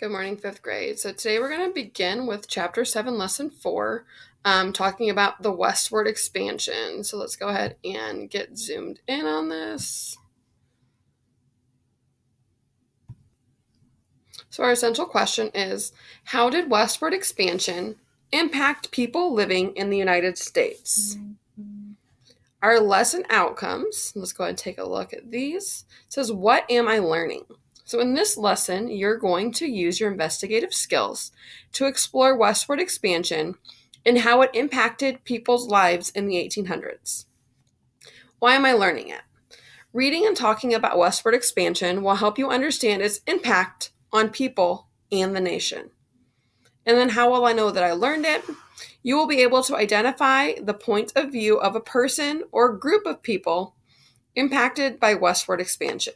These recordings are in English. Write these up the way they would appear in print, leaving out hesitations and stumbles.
Good morning, fifth grade. So today we're going to begin with Chapter 7, Lesson 4, talking about the westward expansion. So let's go ahead and get zoomed in on this. So our essential question is, how did westward expansion impact people living in the United States? Our lesson outcomes, let's go ahead and take a look at these. It says, what am I learning? So in this lesson, you're going to use your investigative skills to explore westward expansion and how it impacted people's lives in the 1800s. Why am I learning it? Reading and talking about westward expansion will help you understand its impact on people and the nation. And then how will I know that I learned it? You will be able to identify the point of view of a person or group of people impacted by westward expansion.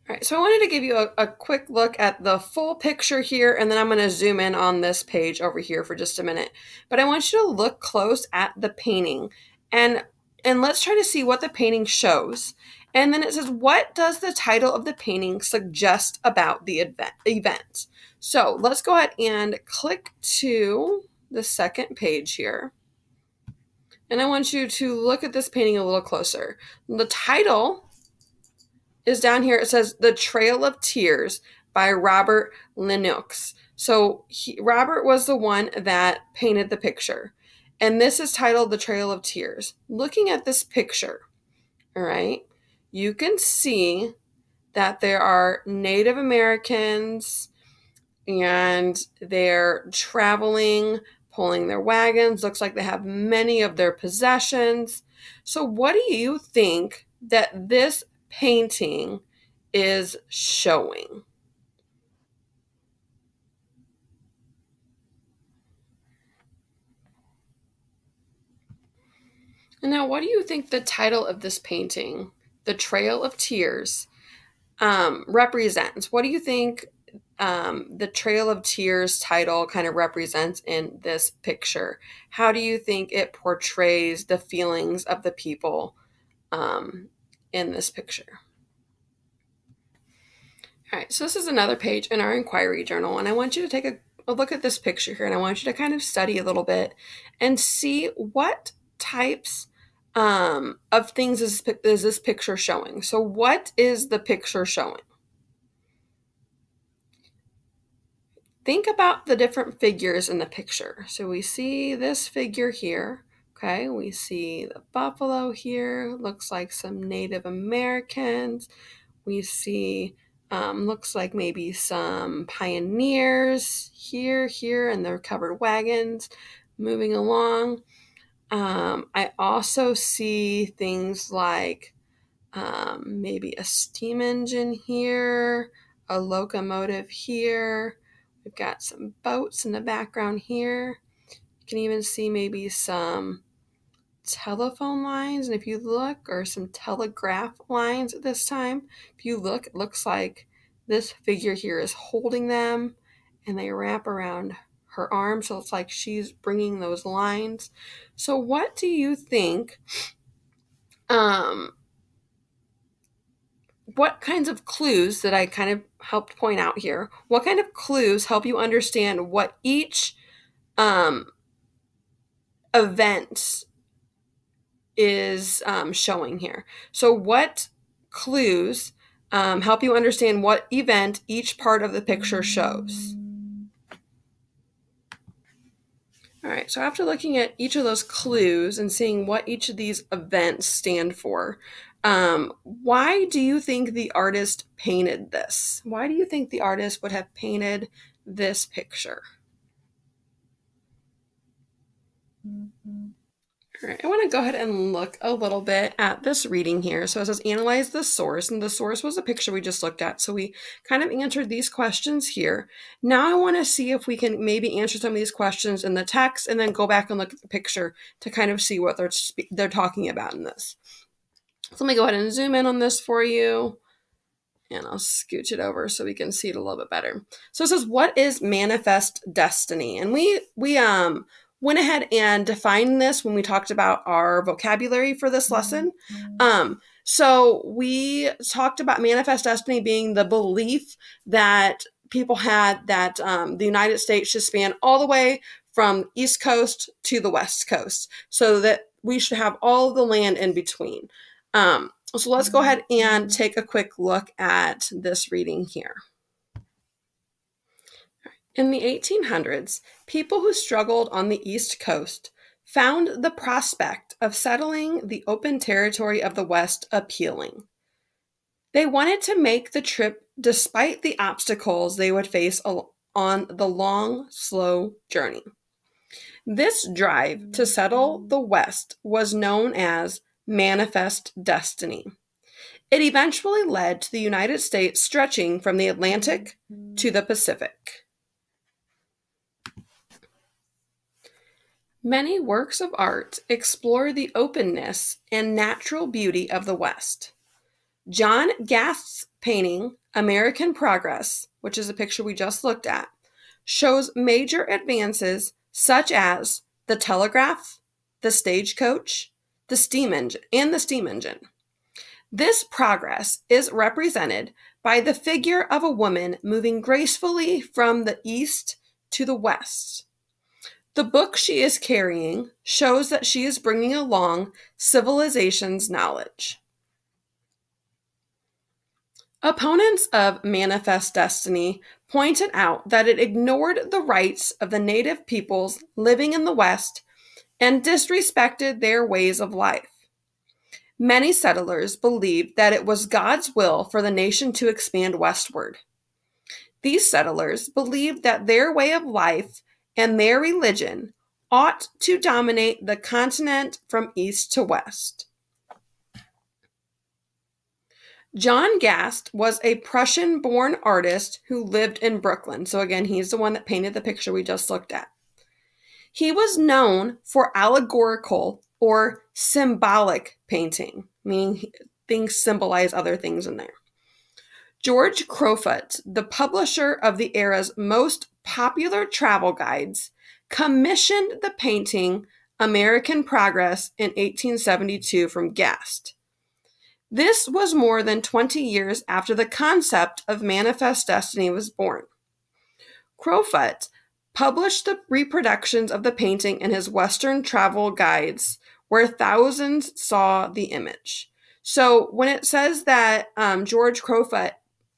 All right, so I wanted to give you a quick look at the full picture here, and then I'm going to zoom in on this page over here for just a minute. But I want you to look close at the painting, and let's try to see what the painting shows. And then it says, what does the title of the painting suggest about the event? So let's go ahead and click to the second page here. And I want you to look at this painting a little closer. The title is down here. It says The Trail of Tears by Robert Lennox. So Robert was the one that painted the picture. And this is titled The Trail of Tears. Looking at this picture, all right, you can see that there are Native Americans and they're traveling, pulling their wagons. Looks like they have many of their possessions. So what do you think that this painting is showing? And now, what do you think the title of this painting, The Trail of Tears, represents? What do you think the Trail of Tears title kind of represents in this picture? How do you think it portrays the feelings of the people in this picture? All right, so this is another page in our inquiry journal, and I want you to take a look at this picture here, and I want you to kind of study a little bit and see what types of things is this picture showing. So what is the picture showing? Think about the different figures in the picture. So we see this figure here. Okay, we see the buffalo here. Looks like some Native Americans. We see looks like maybe some pioneers here, and their covered wagons moving along. I also see things like maybe a steam engine here, a locomotive here. We've got some boats in the background here. You can even see maybe some telephone lines, and if you look, or some telegraph lines at this time. If you look, it looks like this figure here is holding them, and they wrap around her arm, so it's like she's bringing those lines. So what do you think, what kinds of clues that I kind of helped point out here, what kind of clues help you understand what each event is showing here? So what clues help you understand what event each part of the picture shows? All right, so after looking at each of those clues and seeing what each of these events stand for, why do you think the artist painted this? Why do you think the artist would have painted this picture? All right, I want to go ahead and look a little bit at this reading here. So it says analyze the source, and the source was a picture we just looked at. So we kind of answered these questions here. Now I want to see if we can maybe answer some of these questions in the text and then go back and look at the picture to kind of see what they're talking about in this. So let me go ahead and zoom in on this for you, and I'll scooch it over so we can see it a little bit better. So it says, what is manifest destiny? And we went ahead and defined this when we talked about our vocabulary for this lesson. So we talked about manifest destiny being the belief that people had that the United States should span all the way from East Coast to the West Coast, so that we should have all the land in between. So let's go ahead and take a quick look at this reading here. In the 1800s, people who struggled on the East Coast found the prospect of settling the open territory of the West appealing. They wanted to make the trip despite the obstacles they would face on the long, slow journey. This drive to settle the West was known as manifest destiny. It eventually led to the United States stretching from the Atlantic to the Pacific. Many works of art explore the openness and natural beauty of the West. John Gast's painting, American Progress, which is a picture we just looked at, shows major advances such as the telegraph, the stagecoach, the steam engine. This progress is represented by the figure of a woman moving gracefully from the east to the west. The book she is carrying shows that she is bringing along civilization's knowledge. Opponents of manifest destiny pointed out that it ignored the rights of the native peoples living in the West and disrespected their ways of life. Many settlers believed that it was God's will for the nation to expand westward. These settlers believed that their way of life and their religion ought to dominate the continent from east to west. John Gast was a Prussian-born artist who lived in Brooklyn. So again, he's the one that painted the picture we just looked at. He was known for allegorical or symbolic painting, meaning things symbolize other things in there. George Crofut, the publisher of the era's most popular travel guides, commissioned the painting American Progress in 1872 from Gast. This was more than 20 years after the concept of manifest destiny was born. Crofut published the reproductions of the painting in his Western travel guides, where thousands saw the image. So when it says that George Crofut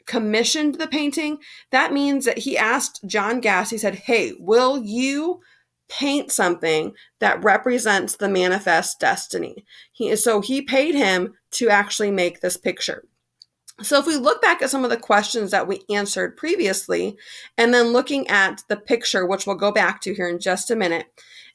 commissioned the painting, that means that he asked John Gast, he said, hey, will you paint something that represents the manifest destiny? So he paid him to actually make this picture. So if we look back at some of the questions that we answered previously, and then looking at the picture, which we'll go back to here in just a minute,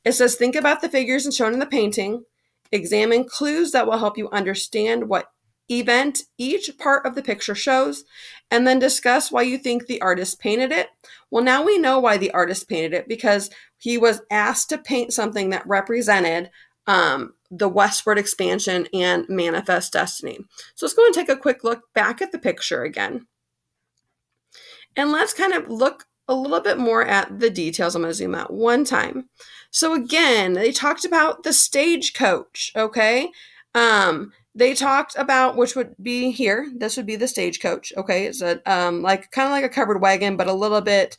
it says, think about the figures shown in the painting, examine clues that will help you understand what event each part of the picture shows, and then discuss why you think the artist painted it. Well, now we know why the artist painted it, because he was asked to paint something that represented the westward expansion and manifest destiny. So let's go and take a quick look back at the picture again. And let's kind of look a little bit more at the details. I'm going to zoom out one time. So again, they talked about the stagecoach, okay? They talked about, which would be here, this would be the stagecoach, okay? It's a like kind of like a covered wagon, but a little bit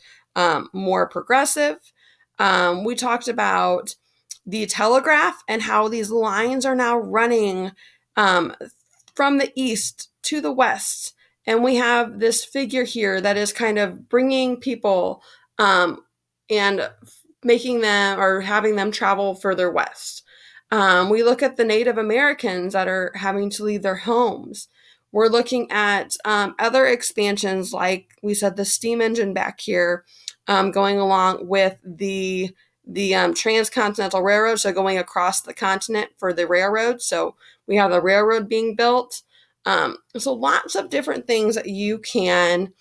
more progressive. We talked about the telegraph and how these lines are now running from the east to the west. And we have this figure here that is kind of bringing people and making them or having them travel further west. We look at the Native Americans that are having to leave their homes. We're looking at other expansions, like we said, the steam engine back here, going along with the transcontinental railroad, so going across the continent for the railroad. So we have the railroad being built. So lots of different things that you can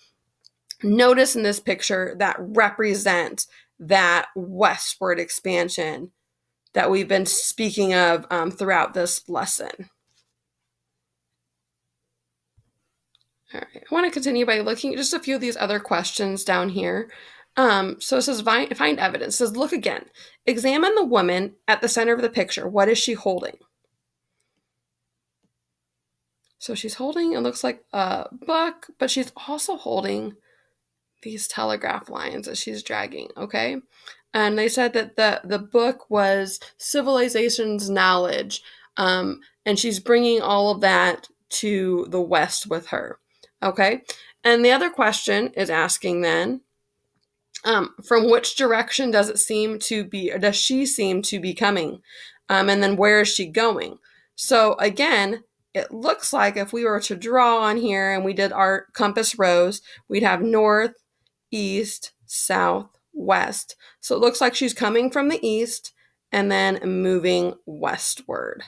notice in this picture that represent that westward expansion that we've been speaking of throughout this lesson. All right, I want to continue by looking at just a few of these other questions down here. So it says, find evidence. It says, look again. Examine the woman at the center of the picture. What is she holding? So she's holding, it looks like a book, but she's also holding these telegraph lines that she's dragging, okay? And they said that the book was civilization's knowledge, and she's bringing all of that to the West with her, okay? And the other question is asking then, from which direction does it seem to be, or does she seem to be coming? And then where is she going? So again, it looks like if we were to draw on here and we did our compass rose, we'd have north, east, south, west. So it looks like she's coming from the east and then moving westward.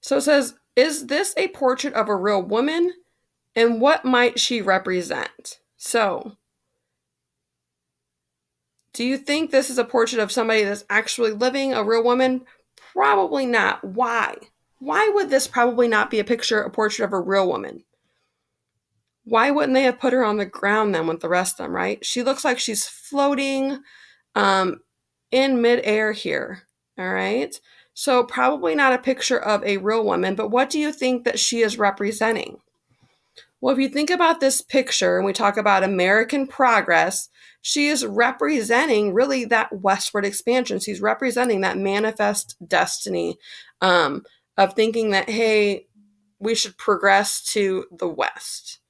So it says, is this a portrait of a real woman? And what might she represent? So, do you think this is a portrait of somebody that's actually living, a real woman? Probably not. Why? Why would this probably not be a portrait of a real woman? Why wouldn't they have put her on the ground then with the rest of them, right? She looks like she's floating in midair here, all right? So probably not a picture of a real woman, but what do you think that she is representing? Well, if you think about this picture and we talk about American progress, she is representing really that westward expansion. She's representing that manifest destiny of thinking that, hey, we should progress to the West.